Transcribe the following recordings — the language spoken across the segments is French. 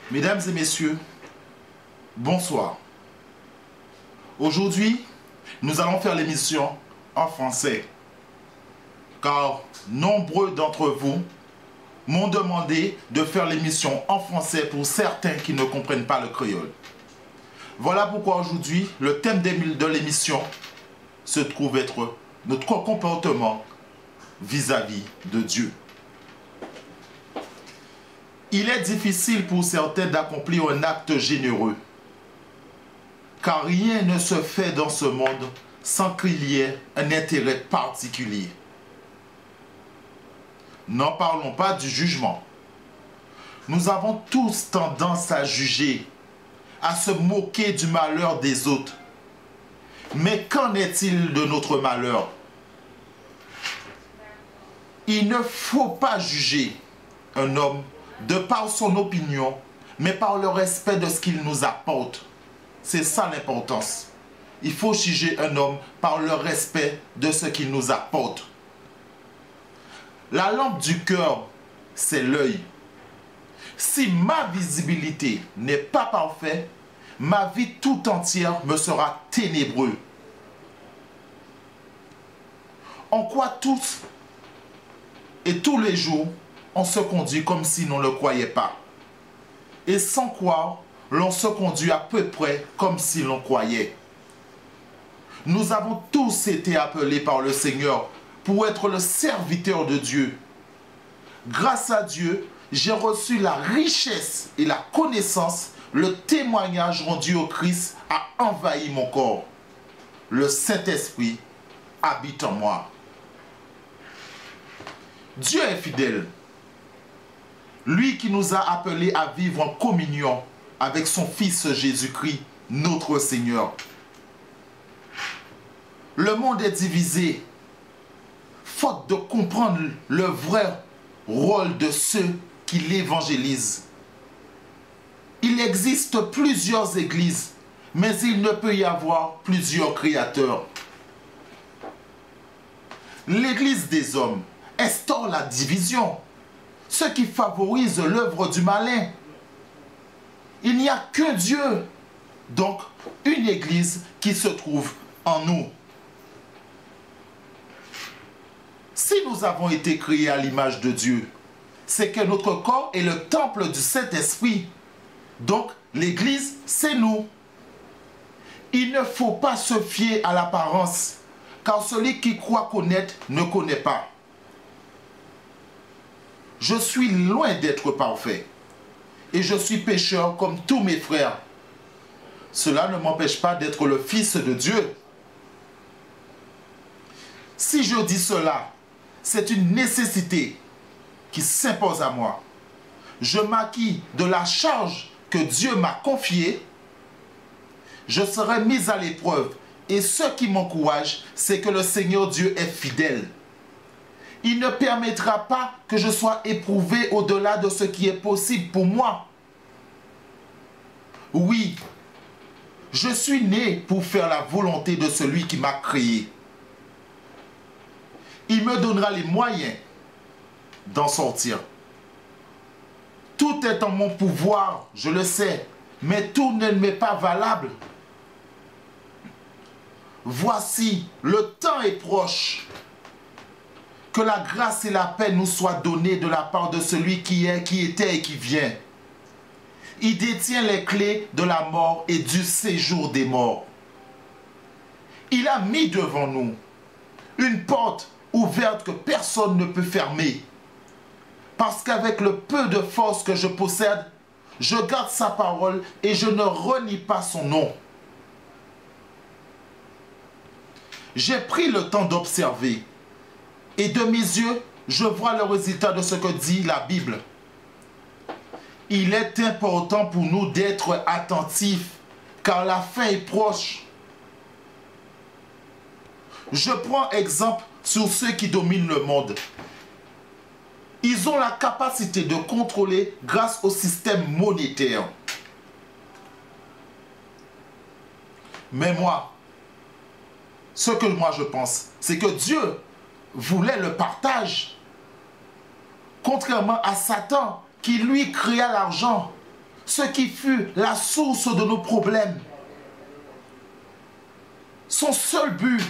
Mesdames et messieurs, bonsoir. Aujourd'hui, nous allons faire l'émission en français, car nombreux d'entre vous m'ont demandé de faire l'émission en français pour certains qui ne comprennent pas le créole. Voilà pourquoi aujourd'hui, le thème de l'émission se trouve être notre comportement vis-à-vis de Dieu. Il est difficile pour certains d'accomplir un acte généreux, car rien ne se fait dans ce monde sans qu'il y ait un intérêt particulier. N'en parlons pas du jugement. Nous avons tous tendance à juger, à se moquer du malheur des autres. Mais qu'en est-il de notre malheur? Il ne faut pas juger un homme de par son opinion, mais par le respect de ce qu'il nous apporte. C'est ça l'importance. Il faut juger un homme par le respect de ce qu'il nous apporte. La lampe du cœur, c'est l'œil. Si ma visibilité n'est pas parfaite, ma vie tout entière me sera ténébreuse. On croit tous et tous les jours, on se conduit comme si l'on ne le croyait pas. Et sans croire, l'on se conduit à peu près comme si l'on croyait. Nous avons tous été appelés par le Seigneur pour être le serviteur de Dieu. Grâce à Dieu, j'ai reçu la richesse et la connaissance, le témoignage rendu au Christ a envahi mon corps. Le Saint-Esprit habite en moi. Dieu est fidèle. Lui qui nous a appelés à vivre en communion avec son Fils Jésus-Christ, notre Seigneur. Le monde est divisé, faute de comprendre le vrai rôle de ceux qui l'évangélisent. Il existe plusieurs églises, mais il ne peut y avoir plusieurs créateurs. L'église des hommes instaure la division, ce qui favorise l'œuvre du malin. Il n'y a qu'un Dieu, donc une église qui se trouve en nous. Si nous avons été créés à l'image de Dieu, c'est que notre corps est le temple du Saint-Esprit. Donc l'église, c'est nous. Il ne faut pas se fier à l'apparence, car celui qui croit connaître ne connaît pas. Je suis loin d'être parfait et je suis pécheur comme tous mes frères. Cela ne m'empêche pas d'être le Fils de Dieu. Si je dis cela, c'est une nécessité qui s'impose à moi. Je m'acquis de la charge que Dieu m'a confiée. Je serai mis à l'épreuve et ce qui m'encourage, c'est que le Seigneur Dieu est fidèle. Il ne permettra pas que je sois éprouvé au-delà de ce qui est possible pour moi. Oui, je suis né pour faire la volonté de celui qui m'a créé. Il me donnera les moyens d'en sortir. Tout est en mon pouvoir, je le sais, mais tout ne m'est pas valable. Voici, le temps est proche. Que la grâce et la paix nous soient données de la part de celui qui est, qui était et qui vient. Il détient les clés de la mort et du séjour des morts. Il a mis devant nous une porte ouverte que personne ne peut fermer. Parce qu'avec le peu de force que je possède, je garde sa parole et je ne renie pas son nom. J'ai pris le temps d'observer. Et de mes yeux, je vois le résultat de ce que dit la Bible. Il est important pour nous d'être attentifs, car la fin est proche. Je prends exemple sur ceux qui dominent le monde. Ils ont la capacité de contrôler grâce au système monétaire. Mais moi, ce que moi je pense, c'est que Dieu voulait le partage. Contrairement à Satan qui lui créa l'argent. ce qui fut la source de nos problèmes. Son seul but,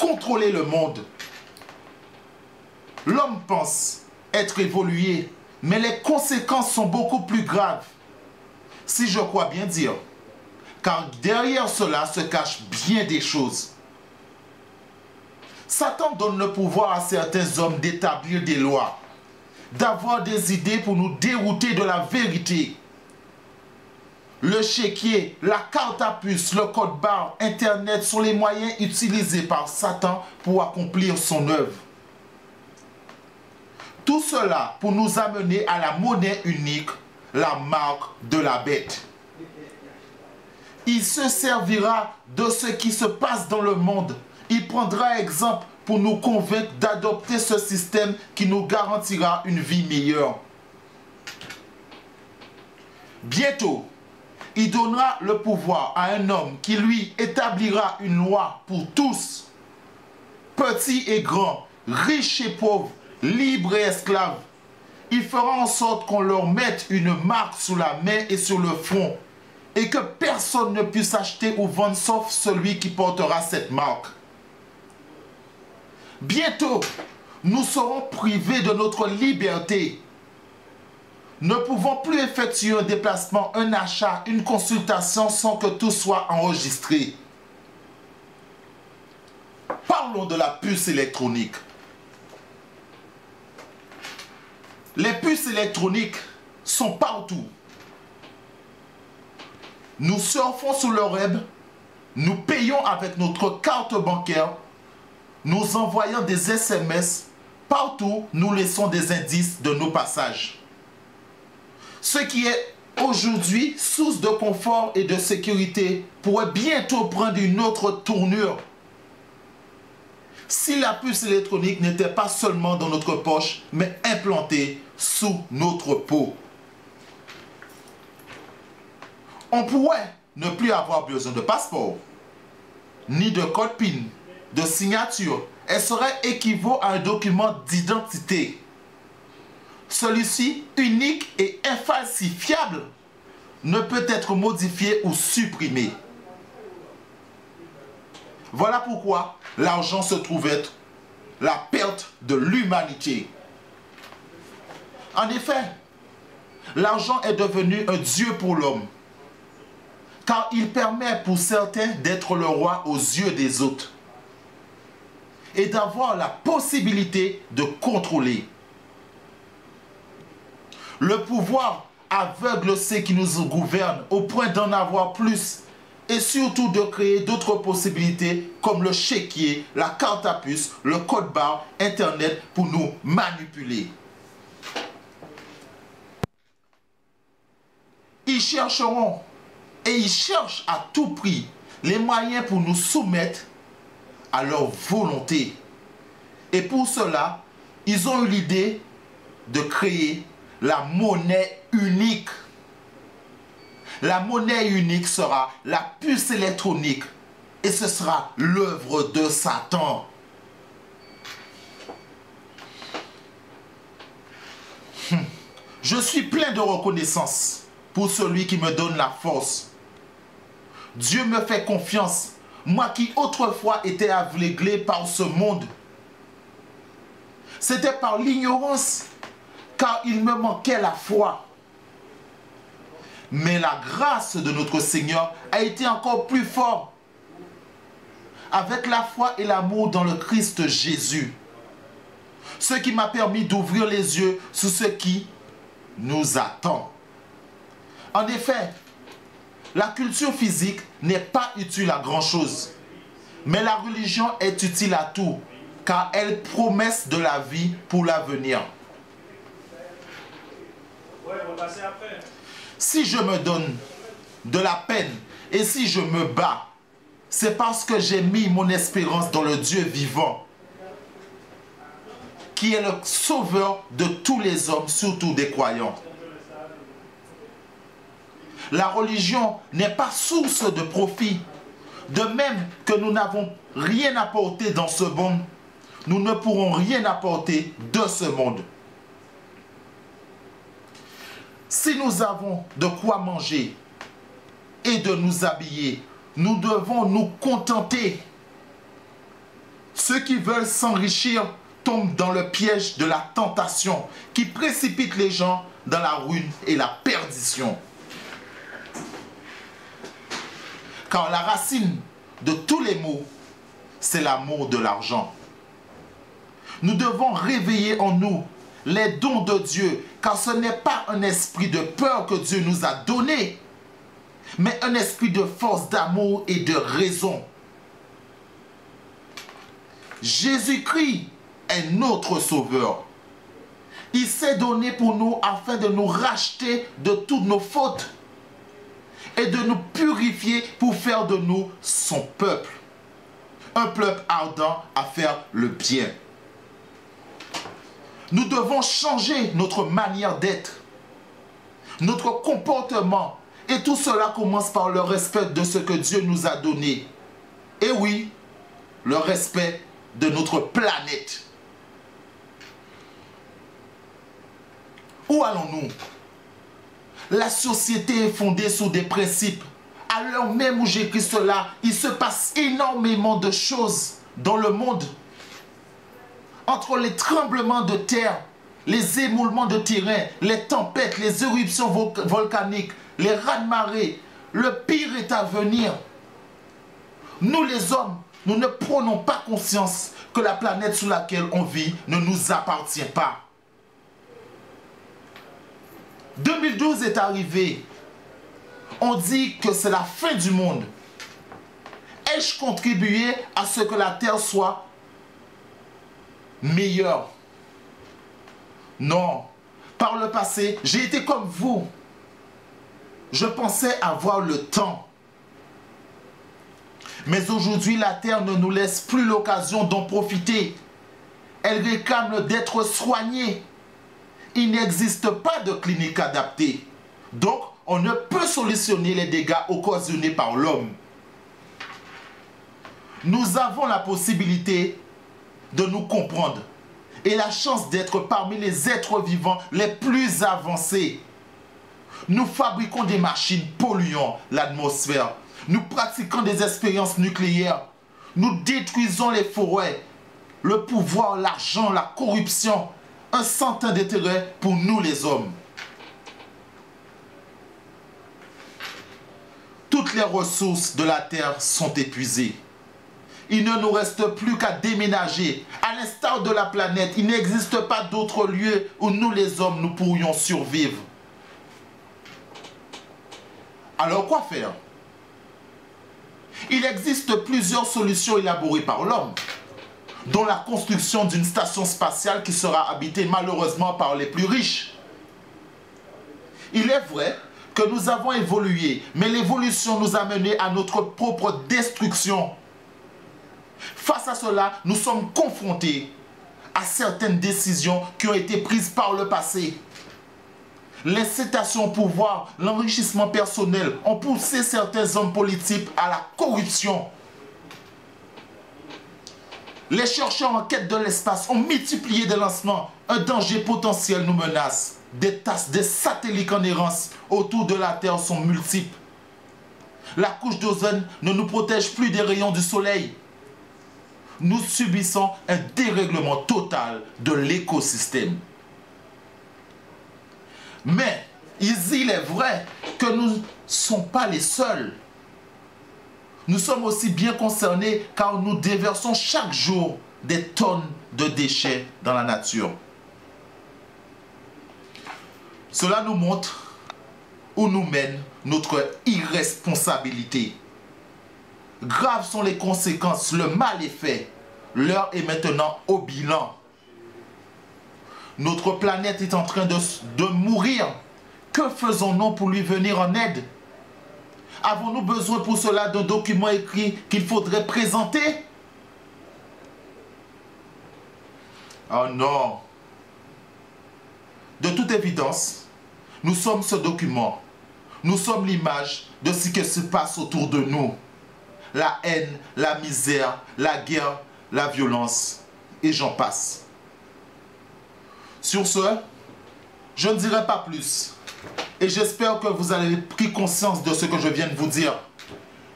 contrôler le monde. L'homme pense être évolué, mais les conséquences sont beaucoup plus graves, si je crois bien dire, car derrière cela se cachent bien des choses. Satan donne le pouvoir à certains hommes d'établir des lois, d'avoir des idées pour nous dérouter de la vérité. Le chéquier, la carte à puce, le code barre, Internet sont les moyens utilisés par Satan pour accomplir son œuvre. Tout cela pour nous amener à la monnaie unique, la marque de la bête. Il se servira de ce qui se passe dans le monde. Il prendra exemple pour nous convaincre d'adopter ce système qui nous garantira une vie meilleure. Bientôt, il donnera le pouvoir à un homme qui lui établira une loi pour tous, petits et grands, riches et pauvres, libres et esclaves. Il fera en sorte qu'on leur mette une marque sous la main et sur le front, et que personne ne puisse acheter ou vendre sauf celui qui portera cette marque. Bientôt, nous serons privés de notre liberté. Ne pouvons plus effectuer un déplacement, un achat, une consultation sans que tout soit enregistré. Parlons de la puce électronique. Les puces électroniques sont partout. Nous surfons sur le web, nous payons avec notre carte bancaire, nous envoyons des SMS, partout nous laissons des indices de nos passages. Ce qui est aujourd'hui source de confort et de sécurité pourrait bientôt prendre une autre tournure si la puce électronique n'était pas seulement dans notre poche, mais implantée sous notre peau. On pourrait ne plus avoir besoin de passeport, ni de code PIN, de signature. Elle serait équivaut à un document d'identité. Celui-ci, unique et infalsifiable, ne peut être modifié ou supprimé. Voilà pourquoi l'argent se trouve être la perte de l'humanité. En effet, l'argent est devenu un dieu pour l'homme, car il permet pour certains d'être le roi aux yeux des autres et d'avoir la possibilité de contrôler. Le pouvoir aveugle ceux qui nous gouvernent au point d'en avoir plus et surtout de créer d'autres possibilités comme le chéquier, la carte à puce, le code barre, Internet pour nous manipuler. Ils chercheront et ils cherchent à tout prix les moyens pour nous soumettre à leur volonté. Et pour cela, ils ont eu l'idée de créer la monnaie unique. La monnaie unique sera la puce électronique et ce sera l'œuvre de Satan. Je suis plein de reconnaissance pour celui qui me donne la force. Dieu me fait confiance, moi qui autrefois étais aveuglé par ce monde. C'était par l'ignorance, car il me manquait la foi. Mais la grâce de notre Seigneur a été encore plus forte avec la foi et l'amour dans le Christ Jésus. Ce qui m'a permis d'ouvrir les yeux sur ce qui nous attend. En effet, la culture physique n'est pas utile à grand-chose, mais la religion est utile à tout, car elle promet de la vie pour l'avenir. Si je me donne de la peine et si je me bats, c'est parce que j'ai mis mon espérance dans le Dieu vivant, qui est le sauveur de tous les hommes, surtout des croyants. La religion n'est pas source de profit. De même que nous n'avons rien apporté dans ce monde, nous ne pourrons rien apporter de ce monde. Si Si nous avons de quoi manger et de nous habiller, nous devons nous contenter. Ceux qui veulent s'enrichir tombent dans le piège de la tentation qui précipite les gens dans la ruine et la perdition. Car la racine de tous les maux, c'est l'amour de l'argent. Nous devons réveiller en nous les dons de Dieu, car ce n'est pas un esprit de peur que Dieu nous a donné, mais un esprit de force, d'amour et de raison. Jésus-Christ est notre Sauveur. Il s'est donné pour nous afin de nous racheter de toutes nos fautes et de nous purifier pour faire de nous son peuple. Un peuple ardent à faire le bien. Nous devons changer notre manière d'être, notre comportement. Et tout cela commence par le respect de ce que Dieu nous a donné. Et oui, le respect de notre planète. Où allons-nous? La société est fondée sur des principes. À l'heure même où j'écris cela, il se passe énormément de choses dans le monde. Entre les tremblements de terre, les émoulements de terrain, les tempêtes, les éruptions volcaniques, les raz-de-marée, le pire est à venir. Nous les hommes, nous ne prenons pas conscience que la planète sur laquelle on vit ne nous appartient pas. 2012 est arrivé. On dit que c'est la fin du monde. Ai-je contribué à ce que la terre soit meilleure? Non. Par le passé, j'ai été comme vous. Je pensais avoir le temps. Mais aujourd'hui, la terre ne nous laisse plus l'occasion d'en profiter. Elle réclame d'être soignée. Il n'existe pas de clinique adaptée. Donc, on ne peut solutionner les dégâts occasionnés par l'homme. Nous avons la possibilité de nous comprendre et la chance d'être parmi les êtres vivants les plus avancés. Nous fabriquons des machines polluant l'atmosphère. Nous pratiquons des expériences nucléaires. Nous détruisons les forêts. Le pouvoir, l'argent, la corruption. Un centre d'intérêt pour nous les hommes. Toutes les ressources de la terre sont épuisées. Il ne nous reste plus qu'à déménager. À l'instar de la planète, il n'existe pas d'autre lieu où nous les hommes nous pourrions survivre. Alors quoi faire? Il existe plusieurs solutions élaborées par l'homme, dont la construction d'une station spatiale qui sera habitée malheureusement par les plus riches. Il est vrai que nous avons évolué, mais l'évolution nous a menés à notre propre destruction. Face à cela, nous sommes confrontés à certaines décisions qui ont été prises par le passé. L'incitation au pouvoir, l'enrichissement personnel ont poussé certains hommes politiques à la corruption. Les chercheurs en quête de l'espace ont multiplié des lancements. Un danger potentiel nous menace. Des satellites en errance autour de la Terre sont multiples. La couche d'ozone ne nous protège plus des rayons du soleil. Nous subissons un dérèglement total de l'écosystème. Mais il est vrai que nous ne sommes pas les seuls. Nous sommes aussi bien concernés car nous déversons chaque jour des tonnes de déchets dans la nature. Cela nous montre où nous mène notre irresponsabilité. Graves sont les conséquences, le mal est fait. L'heure est maintenant au bilan. Notre planète est en train de mourir. Que faisons-nous pour lui venir en aide? Avons-nous besoin pour cela d'un document écrit qu'il faudrait présenter? Oh non! De toute évidence, nous sommes ce document. Nous sommes l'image de ce qui se passe autour de nous. La haine, la misère, la guerre, la violence, et j'en passe. Sur ce, je ne dirai pas plus. Et j'espère que vous avez pris conscience de ce que je viens de vous dire.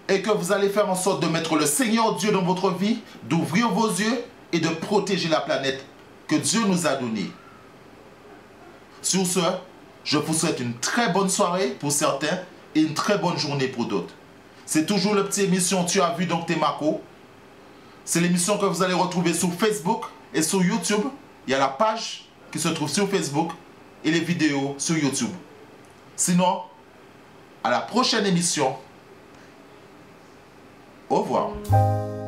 Et que vous allez faire en sorte de mettre le Seigneur Dieu dans votre vie, d'ouvrir vos yeux et de protéger la planète que Dieu nous a donnée. Sur ce, je vous souhaite une très bonne soirée pour certains et une très bonne journée pour d'autres. C'est toujours le petit émission Tu as vu donc t'es Marco. C'est l'émission que vous allez retrouver sur Facebook et sur YouTube. Il y a la page qui se trouve sur Facebook et les vidéos sur YouTube. Sinon, à la prochaine émission. Au revoir.